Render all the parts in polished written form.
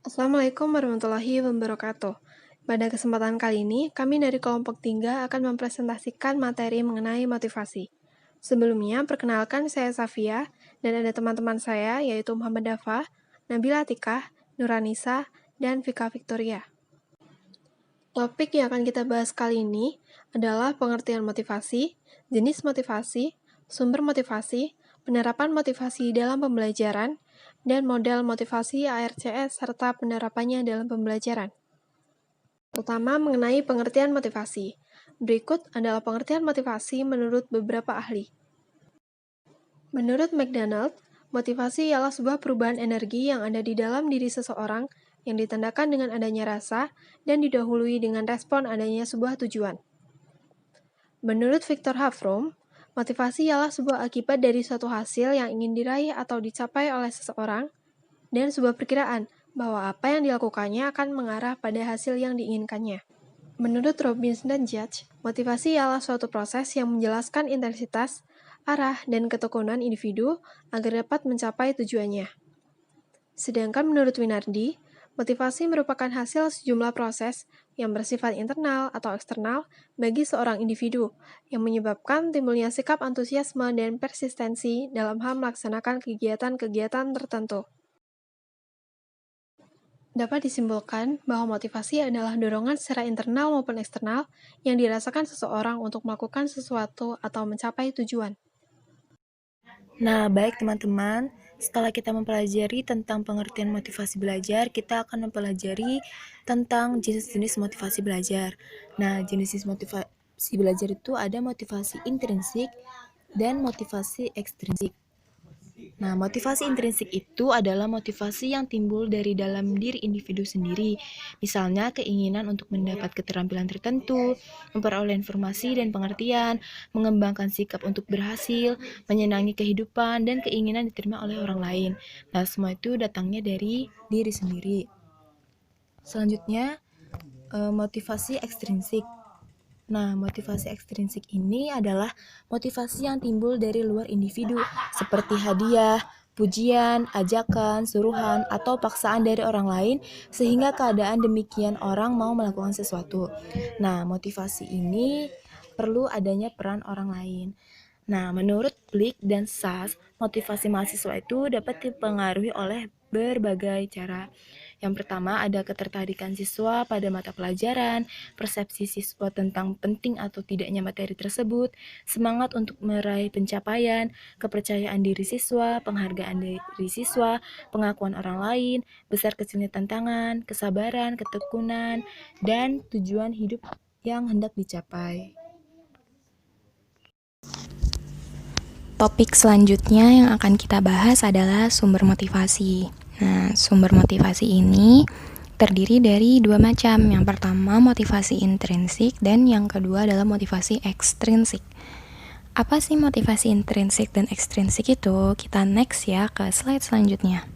Assalamualaikum warahmatullahi wabarakatuh. Pada kesempatan kali ini, kami dari kelompok 3 akan mempresentasikan materi mengenai motivasi. Sebelumnya, perkenalkan saya Safia, dan ada teman-teman saya yaitu Muhammad Dafa, Nabila Atikah, Nuranisa, dan Vika Victoria. Topik yang akan kita bahas kali ini adalah pengertian motivasi, jenis motivasi, sumber motivasi, penerapan motivasi dalam pembelajaran, dan model motivasi ARCS serta penerapannya dalam pembelajaran. Pertama, mengenai pengertian motivasi. Berikut adalah pengertian motivasi menurut beberapa ahli. Menurut McDonald, motivasi ialah sebuah perubahan energi yang ada di dalam diri seseorang yang ditandakan dengan adanya rasa dan didahului dengan respon adanya sebuah tujuan. Menurut Viktor Hafrom, motivasi ialah sebuah akibat dari suatu hasil yang ingin diraih atau dicapai oleh seseorang dan sebuah perkiraan bahwa apa yang dilakukannya akan mengarah pada hasil yang diinginkannya. Menurut Robbins dan Judge, motivasi ialah suatu proses yang menjelaskan intensitas, arah, dan ketekunan individu agar dapat mencapai tujuannya. Sedangkan menurut Winardi, motivasi merupakan hasil sejumlah proses yang bersifat internal atau eksternal bagi seorang individu, yang menyebabkan timbulnya sikap antusiasme dan persistensi dalam hal melaksanakan kegiatan-kegiatan tertentu. Dapat disimpulkan bahwa motivasi adalah dorongan secara internal maupun eksternal yang dirasakan seseorang untuk melakukan sesuatu atau mencapai tujuan. Nah, baik teman-teman, setelah kita mempelajari tentang pengertian motivasi belajar, kita akan mempelajari tentang jenis-jenis motivasi belajar. Nah, jenis-jenis motivasi belajar itu ada motivasi intrinsik dan motivasi ekstrinsik. Nah, motivasi intrinsik itu adalah motivasi yang timbul dari dalam diri individu sendiri. Misalnya, keinginan untuk mendapat keterampilan tertentu, memperoleh informasi dan pengertian, mengembangkan sikap untuk berhasil, menyenangi kehidupan, dan keinginan diterima oleh orang lain. Nah, semua itu datangnya dari diri sendiri. Selanjutnya, motivasi ekstrinsik. Nah, motivasi ekstrinsik ini adalah motivasi yang timbul dari luar individu, seperti hadiah, pujian, ajakan, suruhan, atau paksaan dari orang lain, sehingga keadaan demikian orang mau melakukan sesuatu. Nah, motivasi ini perlu adanya peran orang lain. Nah, menurut Blick dan Sass, motivasi mahasiswa itu dapat dipengaruhi oleh berbagai cara. Yang pertama ada ketertarikan siswa pada mata pelajaran, persepsi siswa tentang penting atau tidaknya materi tersebut, semangat untuk meraih pencapaian, kepercayaan diri siswa, penghargaan diri siswa, pengakuan orang lain, besar kecilnya tantangan, kesabaran, ketekunan, dan tujuan hidup yang hendak dicapai. Topik selanjutnya yang akan kita bahas adalah sumber motivasi. Nah, sumber motivasi ini terdiri dari dua macam. Yang pertama motivasi intrinsik dan yang kedua adalah motivasi ekstrinsik. Apa sih motivasi intrinsik dan ekstrinsik itu? Kita next ya ke slide selanjutnya.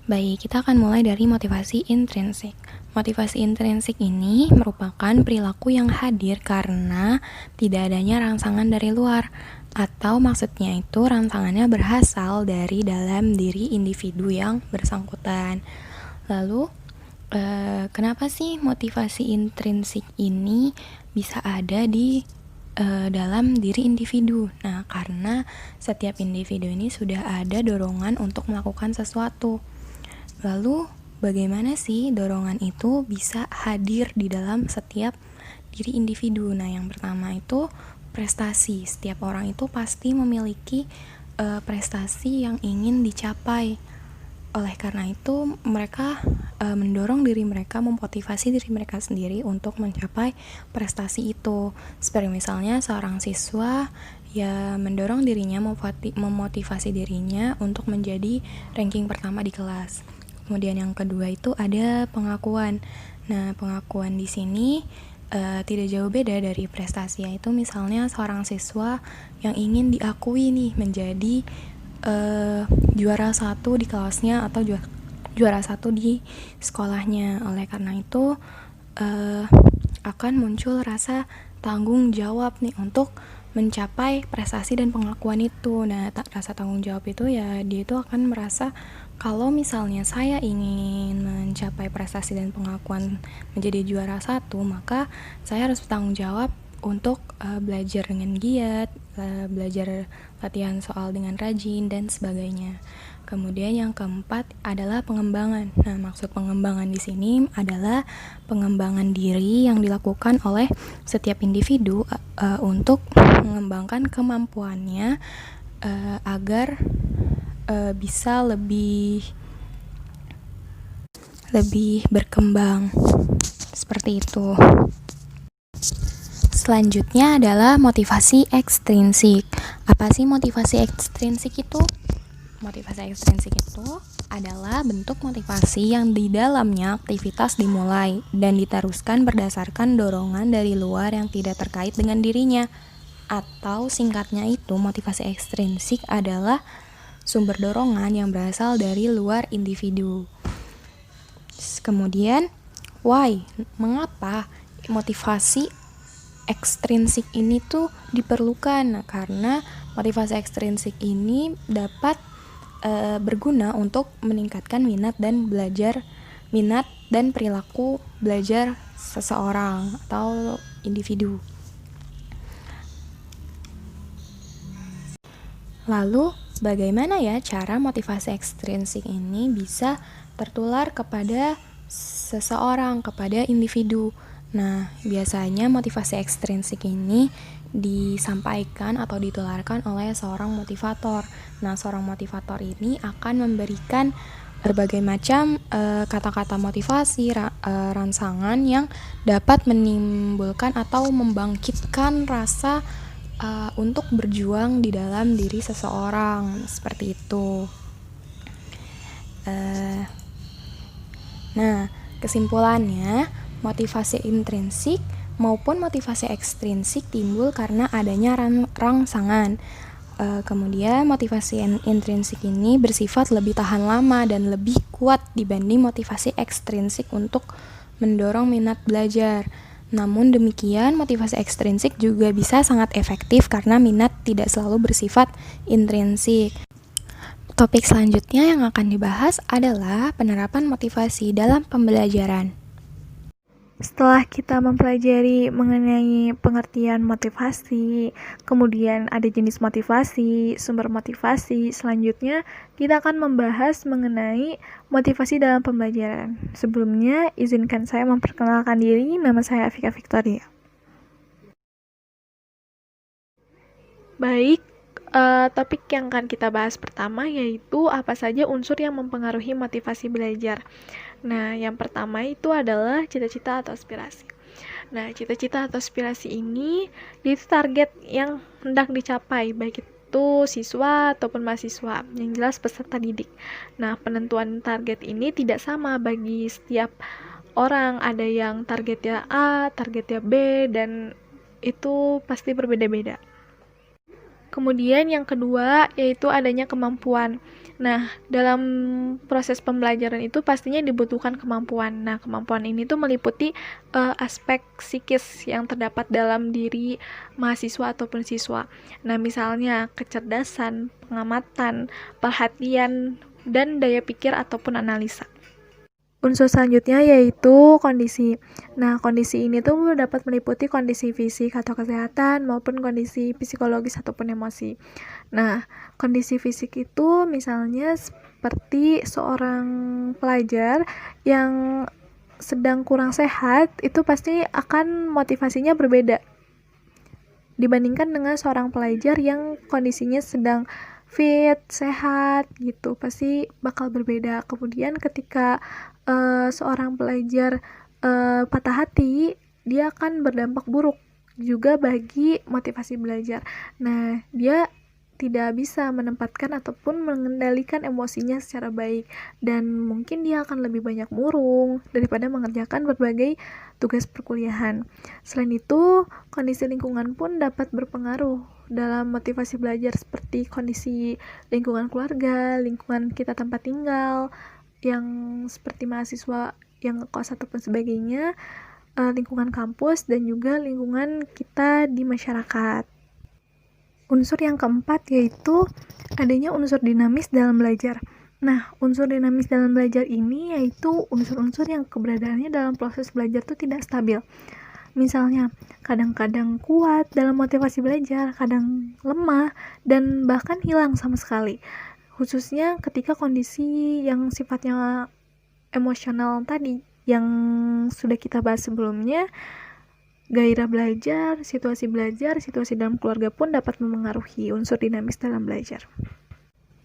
Baik, kita akan mulai dari motivasi intrinsik. Motivasi intrinsik ini merupakan perilaku yang hadir karena tidak adanya rangsangan dari luar, atau maksudnya itu rangsangannya berasal dari dalam diri individu yang bersangkutan. Lalu, kenapa sih motivasi intrinsik ini bisa ada di dalam diri individu? Nah, karena setiap individu ini sudah ada dorongan untuk melakukan sesuatu. Lalu, bagaimana sih dorongan itu bisa hadir di dalam setiap diri individu? Nah, yang pertama itu prestasi. Setiap orang itu pasti memiliki prestasi yang ingin dicapai. Oleh karena itu, mereka mendorong diri mereka, memotivasi diri mereka sendiri untuk mencapai prestasi itu. Seperti misalnya seorang siswa ya mendorong dirinya, memotivasi dirinya untuk menjadi ranking pertama di kelas. Kemudian yang kedua itu ada pengakuan. Nah, pengakuan di sini tidak jauh beda dari prestasi, yaitu misalnya seorang siswa yang ingin diakui nih menjadi juara satu di kelasnya atau juara satu di sekolahnya. Oleh karena itu akan muncul rasa tanggung jawab nih untuk mencapai prestasi dan pengakuan itu. Nah, rasa tanggung jawab itu ya dia itu akan merasa kalau misalnya saya ingin mencapai prestasi dan pengakuan menjadi juara satu, maka saya harus bertanggung jawab untuk belajar dengan giat, belajar latihan soal dengan rajin, dan sebagainya. Kemudian yang keempat adalah pengembangan. Nah, maksud pengembangan di sini adalah pengembangan diri yang dilakukan oleh setiap individu untuk mengembangkan kemampuannya agar bisa lebih berkembang. Seperti itu. Selanjutnya adalah motivasi ekstrinsik. Apa sih motivasi ekstrinsik itu? Motivasi ekstrinsik itu adalah bentuk motivasi yang di dalamnya aktivitas dimulai dan diteruskan berdasarkan dorongan dari luar yang tidak terkait dengan dirinya. Atau singkatnya itu, motivasi ekstrinsik adalah sumber dorongan yang berasal dari luar individu. Kemudian, why? Mengapa motivasi ekstrinsik ini tuh diperlukan? Nah, karena motivasi ekstrinsik ini dapat berguna untuk meningkatkan minat dan perilaku belajar seseorang atau individu. Lalu, bagaimana ya cara motivasi ekstrinsik ini bisa tertular kepada seseorang, kepada individu? Nah, biasanya motivasi ekstrinsik ini disampaikan atau ditularkan oleh seorang motivator. Nah, seorang motivator ini akan memberikan berbagai macam kata-kata motivasi, rangsangan yang dapat menimbulkan atau membangkitkan rasa untuk berjuang di dalam diri seseorang, seperti itu. Nah, kesimpulannya, motivasi intrinsik maupun motivasi ekstrinsik timbul karena adanya rangsangan. Kemudian motivasi intrinsik ini bersifat lebih tahan lama dan lebih kuat dibanding motivasi ekstrinsik untuk mendorong minat belajar. Namun demikian, motivasi ekstrinsik juga bisa sangat efektif karena minat tidak selalu bersifat intrinsik. Topik selanjutnya yang akan dibahas adalah penerapan motivasi dalam pembelajaran. Setelah kita mempelajari mengenai pengertian motivasi, kemudian ada jenis motivasi, sumber motivasi, selanjutnya kita akan membahas mengenai motivasi dalam pembelajaran. Sebelumnya, izinkan saya memperkenalkan diri, nama saya Afika Victoria. Baik, topik yang akan kita bahas pertama yaitu apa saja unsur yang mempengaruhi motivasi belajar. Nah, yang pertama itu adalah cita-cita atau aspirasi. Nah, cita-cita atau aspirasi ini itu target yang hendak dicapai, baik itu siswa ataupun mahasiswa, yang jelas peserta didik. Nah, penentuan target ini tidak sama bagi setiap orang, ada yang targetnya A, targetnya B, dan itu pasti berbeda-beda. Kemudian yang kedua yaitu adanya kemampuan. Nah, dalam proses pembelajaran itu pastinya dibutuhkan kemampuan. Nah, kemampuan ini tuh meliputi aspek psikis yang terdapat dalam diri mahasiswa ataupun siswa. Nah, misalnya kecerdasan, pengamatan, perhatian, dan daya pikir ataupun analisa. Unsur selanjutnya yaitu kondisi. Nah, kondisi ini tuh dapat meliputi kondisi fisik atau kesehatan maupun kondisi psikologis ataupun emosi. Nah, kondisi fisik itu misalnya seperti seorang pelajar yang sedang kurang sehat, itu pasti akan motivasinya berbeda dibandingkan dengan seorang pelajar yang kondisinya sedang fit, sehat gitu, pasti bakal berbeda. Kemudian ketika seorang pelajar patah hati, dia akan berdampak buruk juga bagi motivasi belajar. Nah, dia tidak bisa menempatkan ataupun mengendalikan emosinya secara baik, dan mungkin dia akan lebih banyak murung daripada mengerjakan berbagai tugas perkuliahan. Selain itu, kondisi lingkungan pun dapat berpengaruh dalam motivasi belajar, seperti kondisi lingkungan keluarga, lingkungan kita tempat tinggal, yang seperti mahasiswa yang ngekos ataupun sebagainya, lingkungan kampus, dan juga lingkungan kita di masyarakat. Unsur yang keempat yaitu adanya unsur dinamis dalam belajar. Nah, unsur dinamis dalam belajar ini yaitu unsur-unsur yang keberadaannya dalam proses belajar itu tidak stabil. Misalnya, kadang-kadang kuat dalam motivasi belajar, kadang lemah, dan bahkan hilang sama sekali. Khususnya ketika kondisi yang sifatnya emosional tadi, yang sudah kita bahas sebelumnya, gairah belajar, situasi dalam keluarga pun dapat memengaruhi unsur dinamis dalam belajar.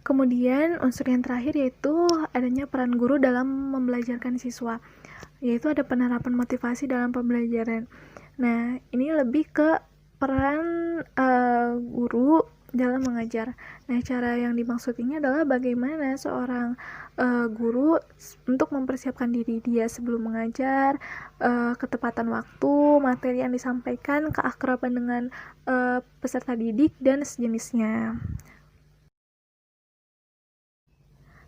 Kemudian unsur yang terakhir yaitu adanya peran guru dalam membelajarkan siswa, yaitu ada penerapan motivasi dalam pembelajaran. Nah, ini lebih ke peran guru dalam mengajar. Nah, cara yang dimaksud ini adalah bagaimana seorang guru untuk mempersiapkan diri dia sebelum mengajar, ketepatan waktu, materi yang disampaikan, keakraban dengan peserta didik, dan sejenisnya.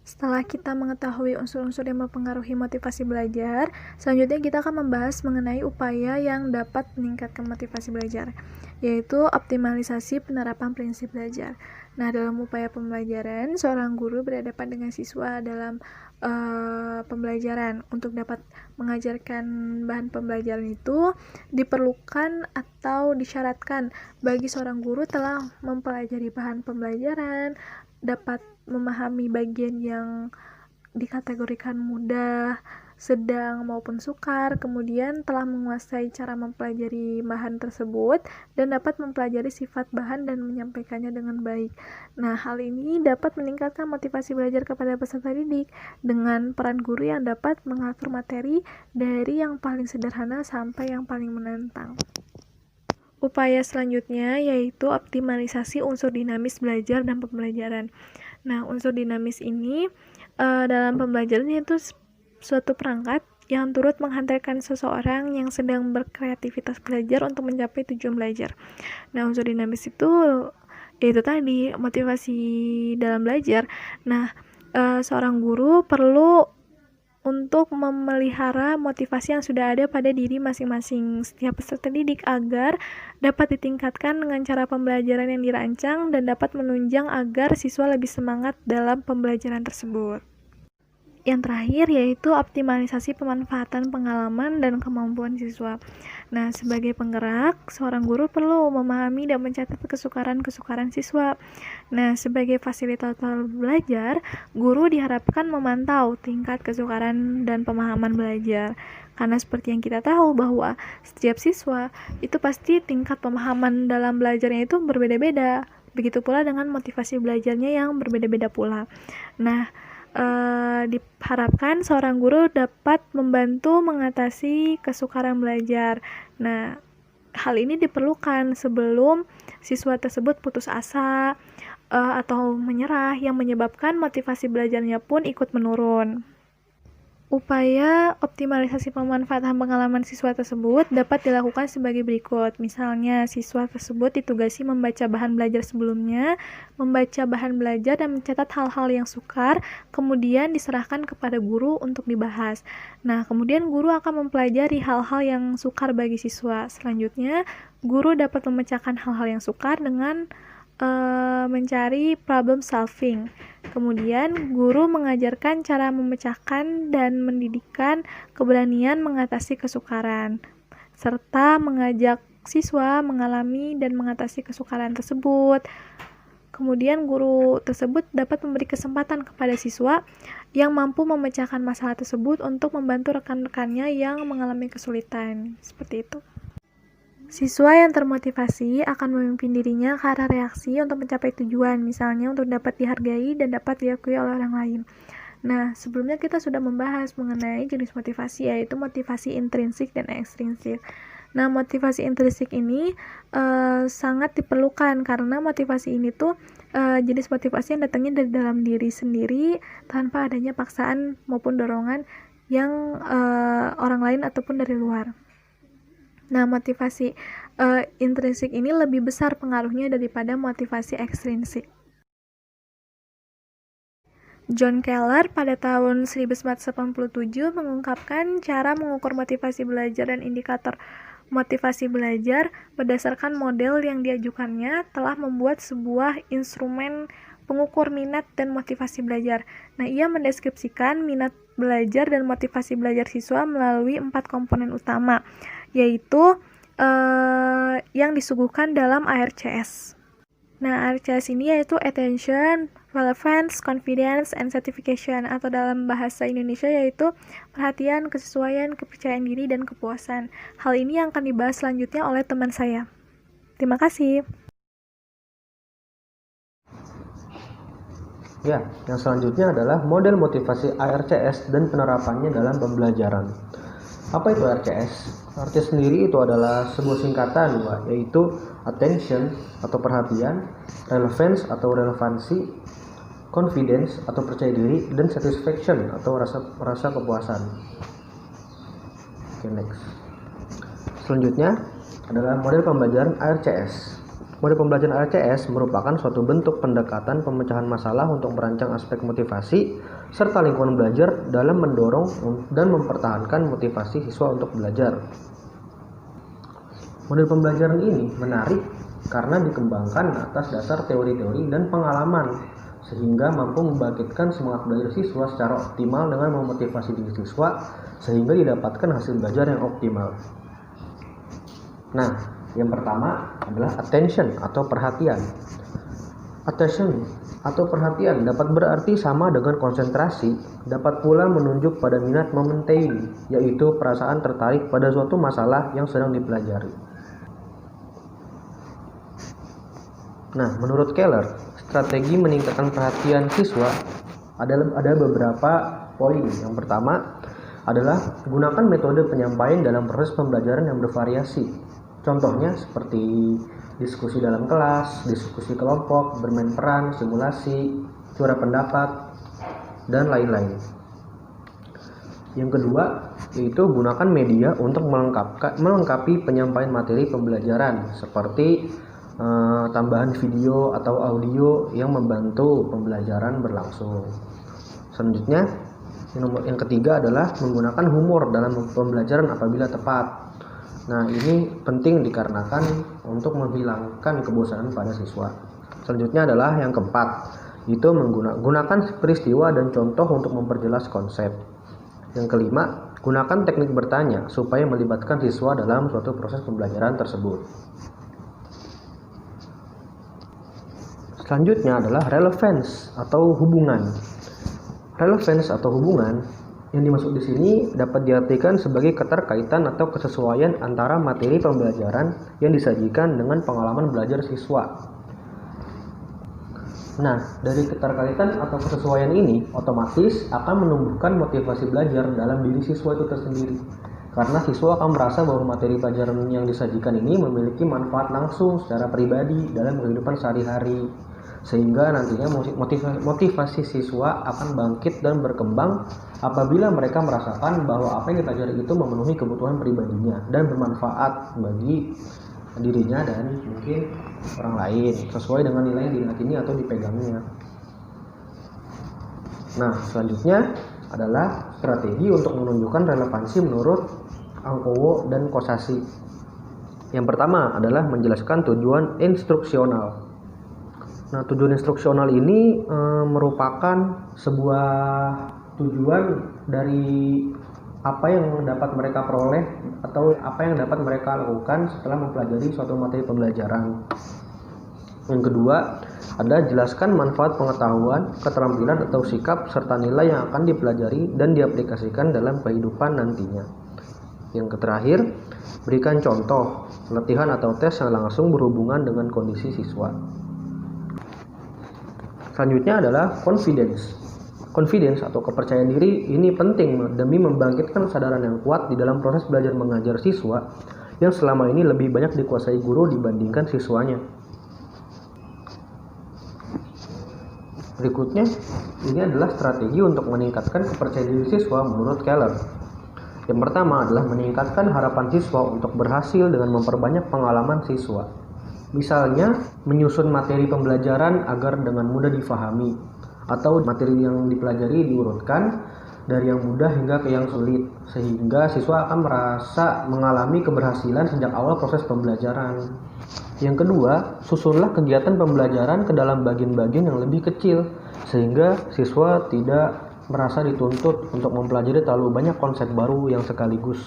Setelah kita mengetahui unsur-unsur yang mempengaruhi motivasi belajar, selanjutnya kita akan membahas mengenai upaya yang dapat meningkatkan motivasi belajar, yaitu optimalisasi penerapan prinsip belajar. Nah, dalam upaya pembelajaran, seorang guru berhadapan dengan siswa dalam pembelajaran. Untuk dapat mengajarkan bahan pembelajaran itu, diperlukan atau disyaratkan bagi seorang guru telah mempelajari bahan pembelajaran, dapat memahami bagian yang dikategorikan mudah, sedang maupun sukar, kemudian telah menguasai cara mempelajari bahan tersebut dan dapat mempelajari sifat bahan dan menyampaikannya dengan baik. Nah, hal ini dapat meningkatkan motivasi belajar kepada peserta didik dengan peran guru yang dapat mengatur materi dari yang paling sederhana sampai yang paling menantang. Upaya selanjutnya yaitu optimalisasi unsur dinamis belajar dan pembelajaran. Nah, unsur dinamis ini dalam pembelajaran itu suatu perangkat yang turut menghantarkan seseorang yang sedang berkreativitas belajar untuk mencapai tujuan belajar. Nah, unsur dinamis itu yaitu tadi motivasi dalam belajar. Nah, seorang guru perlu untuk memelihara motivasi yang sudah ada pada diri masing-masing setiap peserta didik agar dapat ditingkatkan dengan cara pembelajaran yang dirancang dan dapat menunjang agar siswa lebih semangat dalam pembelajaran tersebut. Yang terakhir yaitu optimalisasi pemanfaatan pengalaman dan kemampuan siswa. Nah, sebagai penggerak, seorang guru perlu memahami dan mencatat kesukaran-kesukaran siswa. Nah, sebagai fasilitator belajar, guru diharapkan memantau tingkat kesukaran dan pemahaman belajar. Karena seperti yang kita tahu bahwa setiap siswa itu pasti tingkat pemahaman dalam belajarnya itu berbeda-beda. Begitu pula dengan motivasi belajarnya yang berbeda-beda pula. Nah, diharapkan seorang guru dapat membantu mengatasi kesukaran belajar. Nah, hal ini diperlukan sebelum siswa tersebut putus asa atau menyerah yang menyebabkan motivasi belajarnya pun ikut menurun. Upaya optimalisasi pemanfaatan pengalaman siswa tersebut dapat dilakukan sebagai berikut. Misalnya, siswa tersebut ditugasi membaca bahan belajar sebelumnya, membaca bahan belajar dan mencatat hal-hal yang sukar, kemudian diserahkan kepada guru untuk dibahas. Nah, kemudian guru akan mempelajari hal-hal yang sukar bagi siswa. Selanjutnya, guru dapat memecahkan hal-hal yang sukar dengan mencari problem solving. Kemudian, guru mengajarkan cara memecahkan dan mendidikkan keberanian mengatasi kesukaran, serta mengajak siswa mengalami dan mengatasi kesukaran tersebut. Kemudian, guru tersebut dapat memberi kesempatan kepada siswa yang mampu memecahkan masalah tersebut untuk membantu rekan-rekannya yang mengalami kesulitan. Seperti itu. Siswa yang termotivasi akan memimpin dirinya ke arah reaksi untuk mencapai tujuan, misalnya untuk dapat dihargai dan dapat diakui oleh orang lain. Nah, sebelumnya kita sudah membahas mengenai jenis motivasi, yaitu motivasi intrinsik dan ekstrinsik. Nah, motivasi intrinsik ini sangat diperlukan karena motivasi ini tuh jenis motivasi yang datangnya dari dalam diri sendiri tanpa adanya paksaan maupun dorongan yang orang lain ataupun dari luar. Nah, motivasi intrinsik ini lebih besar pengaruhnya daripada motivasi ekstrinsik. John Keller pada tahun 1987 mengungkapkan cara mengukur motivasi belajar dan indikator motivasi belajar berdasarkan model yang diajukannya telah membuat sebuah instrumen pengukur minat dan motivasi belajar. Nah, ia mendeskripsikan minat belajar dan motivasi belajar siswa melalui 4 komponen utama, yaitu yang disuguhkan dalam ARCS. Nah, ARCS ini yaitu attention, relevance, confidence, and certification, atau dalam bahasa Indonesia yaitu perhatian, kesesuaian, kepercayaan diri, dan kepuasan. Hal ini yang akan dibahas selanjutnya oleh teman saya. Terima kasih. Ya, yang selanjutnya adalah model motivasi ARCS dan penerapannya dalam pembelajaran. Apa itu ARCS? Arti sendiri itu adalah sebuah singkatan, yaitu attention atau perhatian, relevance atau relevansi, confidence atau percaya diri, dan satisfaction atau rasa kepuasan. Oke, next. Selanjutnya adalah model pembelajaran ARCS. Model pembelajaran ARCS merupakan suatu bentuk pendekatan pemecahan masalah untuk merancang aspek motivasi serta lingkungan belajar dalam mendorong dan mempertahankan motivasi siswa untuk belajar. Model pembelajaran ini menarik karena dikembangkan atas dasar teori-teori dan pengalaman, sehingga mampu membangkitkan semangat belajar siswa secara optimal dengan memotivasi diri siswa sehingga didapatkan hasil belajar yang optimal. Nah, yang pertama adalah attention atau perhatian. Attention atau perhatian dapat berarti sama dengan konsentrasi, dapat pula menunjuk pada minat momentum, yaitu perasaan tertarik pada suatu masalah yang sedang dipelajari. Nah, menurut Keller, strategi meningkatkan perhatian siswa ada beberapa poin. Yang pertama adalah gunakan metode penyampaian dalam proses pembelajaran yang bervariasi. Contohnya seperti diskusi dalam kelas, diskusi kelompok, bermain peran, simulasi, suara pendapat, dan lain-lain. Yang kedua, yaitu gunakan media untuk melengkapi penyampaian materi pembelajaran, seperti tambahan video atau audio yang membantu pembelajaran berlangsung. Selanjutnya, yang ketiga adalah menggunakan humor dalam pembelajaran apabila tepat. Nah, ini penting dikarenakan untuk menghilangkan kebosanan pada siswa. Selanjutnya adalah yang keempat, yaitu menggunakan peristiwa dan contoh untuk memperjelas konsep. Yang kelima, gunakan teknik bertanya supaya melibatkan siswa dalam suatu proses pembelajaran tersebut. Selanjutnya adalah relevance atau hubungan. Relevance atau hubungan yang dimaksud di sini dapat diartikan sebagai keterkaitan atau kesesuaian antara materi pembelajaran yang disajikan dengan pengalaman belajar siswa. Nah, dari keterkaitan atau kesesuaian ini otomatis akan menumbuhkan motivasi belajar dalam diri siswa itu tersendiri. Karena siswa akan merasa bahwa materi pelajaran yang disajikan ini memiliki manfaat langsung secara pribadi dalam kehidupan sehari-hari. Sehingga nantinya motivasi siswa akan bangkit dan berkembang apabila mereka merasakan bahwa apa yang dipelajari itu memenuhi kebutuhan pribadinya dan bermanfaat bagi dirinya dan mungkin orang lain sesuai dengan nilai yang diyakini atau dipegangnya. Nah, selanjutnya adalah strategi untuk menunjukkan relevansi menurut Angkowo dan Kosasi. Yang pertama adalah menjelaskan tujuan instruksional. Nah, tujuan instruksional ini merupakan sebuah tujuan dari apa yang dapat mereka peroleh atau apa yang dapat mereka lakukan setelah mempelajari suatu materi pembelajaran. Yang kedua adalah jelaskan manfaat pengetahuan, keterampilan atau sikap serta nilai yang akan dipelajari dan diaplikasikan dalam kehidupan nantinya. Yang terakhir, berikan contoh, latihan atau tes yang langsung berhubungan dengan kondisi siswa. Selanjutnya adalah confidence. Confidence atau kepercayaan diri ini penting demi membangkitkan kesadaran yang kuat di dalam proses belajar mengajar siswa yang selama ini lebih banyak dikuasai guru dibandingkan siswanya. Berikutnya, ini adalah strategi untuk meningkatkan kepercayaan diri siswa menurut Keller. Yang pertama adalah meningkatkan harapan siswa untuk berhasil dengan memperbanyak pengalaman siswa. Misalnya, menyusun materi pembelajaran agar dengan mudah difahami, atau materi yang dipelajari diurutkan dari yang mudah hingga ke yang sulit, sehingga siswa akan merasa mengalami keberhasilan sejak awal proses pembelajaran. Yang kedua, susunlah kegiatan pembelajaran ke dalam bagian-bagian yang lebih kecil, sehingga siswa tidak merasa dituntut untuk mempelajari terlalu banyak konsep baru yang sekaligus.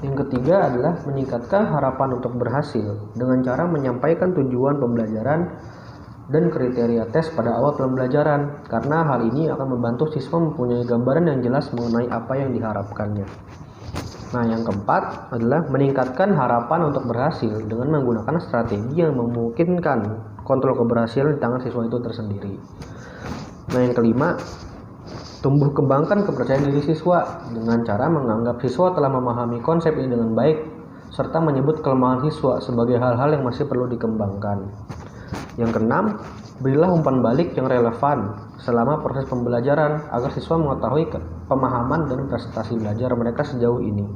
Yang ketiga adalah meningkatkan harapan untuk berhasil dengan cara menyampaikan tujuan pembelajaran dan kriteria tes pada awal pembelajaran, karena hal ini akan membantu siswa mempunyai gambaran yang jelas mengenai apa yang diharapkannya. Nah, yang keempat adalah meningkatkan harapan untuk berhasil dengan menggunakan strategi yang memungkinkan kontrol keberhasilan di tangan siswa itu tersendiri. Nah, yang kelima, tumbuh kembangkan kepercayaan diri siswa dengan cara menganggap siswa telah memahami konsep ini dengan baik, serta menyebut kelemahan siswa sebagai hal-hal yang masih perlu dikembangkan. Yang keenam, berilah umpan balik yang relevan selama proses pembelajaran agar siswa mengetahui pemahaman dan prestasi belajar mereka sejauh ini.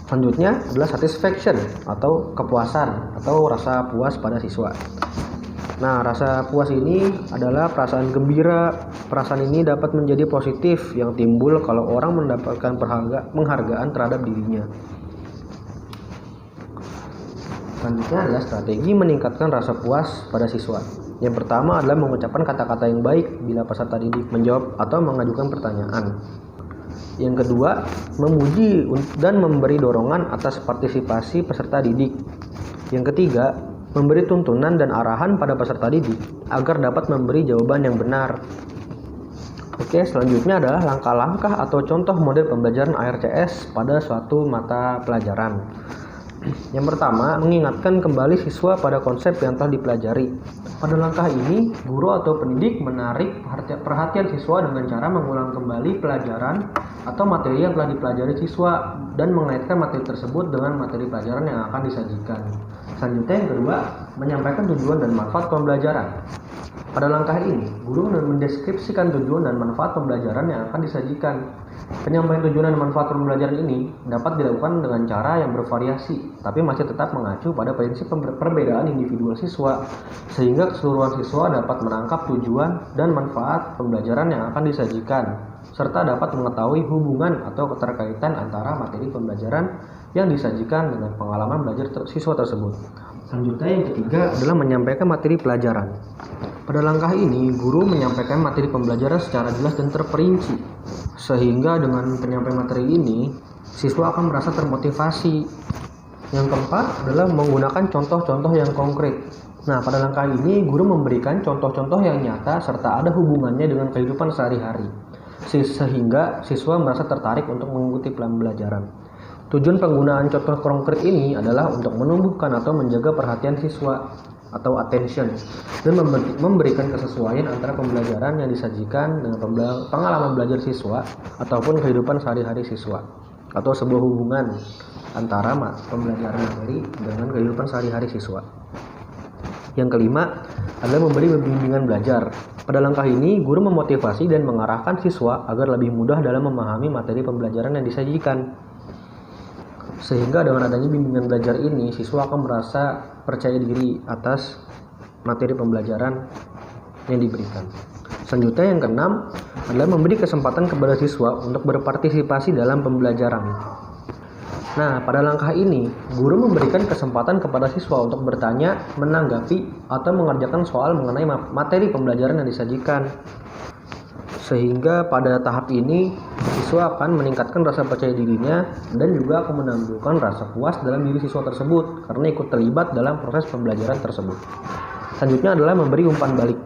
Selanjutnya adalah satisfaction atau kepuasan atau rasa puas pada siswa. Nah, rasa puas ini adalah perasaan gembira. Perasaan ini dapat menjadi positif yang timbul kalau orang mendapatkan penghargaan terhadap dirinya. Selanjutnya adalah strategi meningkatkan rasa puas pada siswa. Yang pertama adalah mengucapkan kata-kata yang baik bila peserta didik menjawab atau mengajukan pertanyaan. Yang kedua, memuji dan memberi dorongan atas partisipasi peserta didik. Yang ketiga, memberi tuntunan dan arahan pada peserta didik agar dapat memberi jawaban yang benar. Oke, selanjutnya adalah langkah-langkah atau contoh model pembelajaran ARCS pada suatu mata pelajaran. Yang pertama, mengingatkan kembali siswa pada konsep yang telah dipelajari. Pada langkah ini, guru atau pendidik menarik perhatian siswa dengan cara mengulang kembali pelajaran atau materi yang telah dipelajari siswa dan mengaitkan materi tersebut dengan materi pelajaran yang akan disajikan. Selanjutnya yang kedua, menyampaikan tujuan dan manfaat pembelajaran. Pada langkah ini, guru mendeskripsikan tujuan dan manfaat pembelajaran yang akan disajikan. Penyampaian tujuan dan manfaat pembelajaran ini dapat dilakukan dengan cara yang bervariasi, tapi masih tetap mengacu pada prinsip perbedaan individual siswa, sehingga keseluruhan siswa dapat menangkap tujuan dan manfaat pembelajaran yang akan disajikan, serta dapat mengetahui hubungan atau keterkaitan antara materi pembelajaran yang disajikan dengan pengalaman belajar siswa tersebut. Selanjutnya yang ketiga adalah menyampaikan materi pelajaran. Pada langkah ini, guru menyampaikan materi pembelajaran secara jelas dan terperinci, sehingga dengan penyampaian materi ini, siswa akan merasa termotivasi. Yang keempat adalah menggunakan contoh-contoh yang konkret. Nah, pada langkah ini, guru memberikan contoh-contoh yang nyata serta ada hubungannya dengan kehidupan sehari-hari, sehingga siswa merasa tertarik untuk mengikuti pembelajaran. Tujuan penggunaan contoh konkret ini adalah untuk menumbuhkan atau menjaga perhatian siswa atau attention dan memberikan kesesuaian antara pembelajaran yang disajikan dengan pengalaman belajar siswa ataupun kehidupan sehari-hari siswa, atau sebuah hubungan antara pembelajaran materi dengan kehidupan sehari-hari siswa. Yang kelima adalah memberi bimbingan belajar. Pada langkah ini, guru memotivasi dan mengarahkan siswa agar lebih mudah dalam memahami materi pembelajaran yang disajikan. Sehingga dengan adanya bimbingan belajar ini, siswa akan merasa percaya diri atas materi pembelajaran yang diberikan. Selanjutnya yang keenam adalah memberi kesempatan kepada siswa untuk berpartisipasi dalam pembelajaran. Nah, pada langkah ini, guru memberikan kesempatan kepada siswa untuk bertanya, menanggapi, atau mengerjakan soal mengenai materi pembelajaran yang disajikan. Sehingga pada tahap ini, siswa akan meningkatkan rasa percaya dirinya dan juga akan menumbuhkan rasa puas dalam diri siswa tersebut karena ikut terlibat dalam proses pembelajaran tersebut. Selanjutnya adalah memberi umpan balik.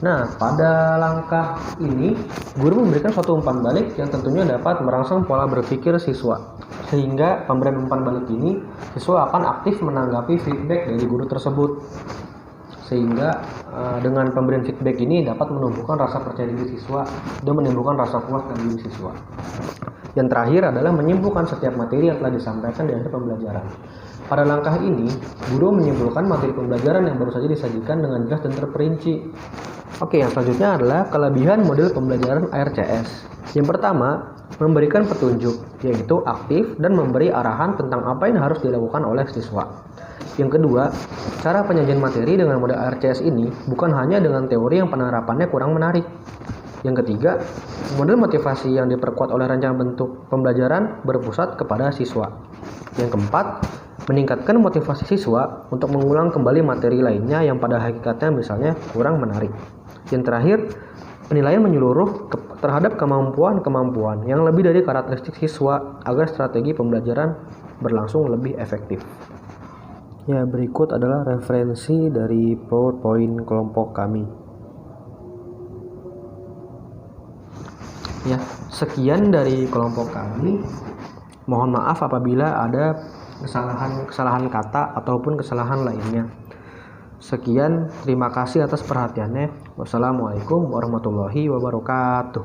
Nah, pada langkah ini, guru memberikan suatu umpan balik yang tentunya dapat merangsang pola berpikir siswa. Sehingga pemberian umpan balik ini, siswa akan aktif menanggapi feedback dari guru tersebut. Sehingga dengan pemberian feedback ini dapat menumbuhkan rasa percaya diri siswa dan menimbulkan rasa puas dari diri siswa. Yang terakhir adalah menyimpulkan setiap materi yang telah disampaikan di akhir pembelajaran. Pada langkah ini, guru menyimpulkan materi pembelajaran yang baru saja disajikan dengan jelas dan terperinci. Oke, yang selanjutnya adalah kelebihan model pembelajaran ARCS. Yang pertama, memberikan petunjuk, yaitu aktif dan memberi arahan tentang apa yang harus dilakukan oleh siswa. Yang kedua, cara penyajian materi dengan model ARCS ini bukan hanya dengan teori yang penerapannya kurang menarik, Yang ketiga, model motivasi yang diperkuat oleh rancangan bentuk pembelajaran berpusat kepada siswa. Yang keempat, meningkatkan motivasi siswa untuk mengulang kembali materi lainnya yang pada hakikatnya misalnya kurang menarik. Yang terakhir, penilaian menyeluruh terhadap kemampuan-kemampuan yang lebih dari karakteristik siswa agar strategi pembelajaran berlangsung lebih efektif. Ya, berikut adalah referensi dari PowerPoint kelompok kami. Ya, sekian dari kelompok kami. Mohon maaf apabila ada kesalahan kata ataupun kesalahan lainnya. Sekian, terima kasih atas perhatiannya. Wassalamualaikum warahmatullahi wabarakatuh.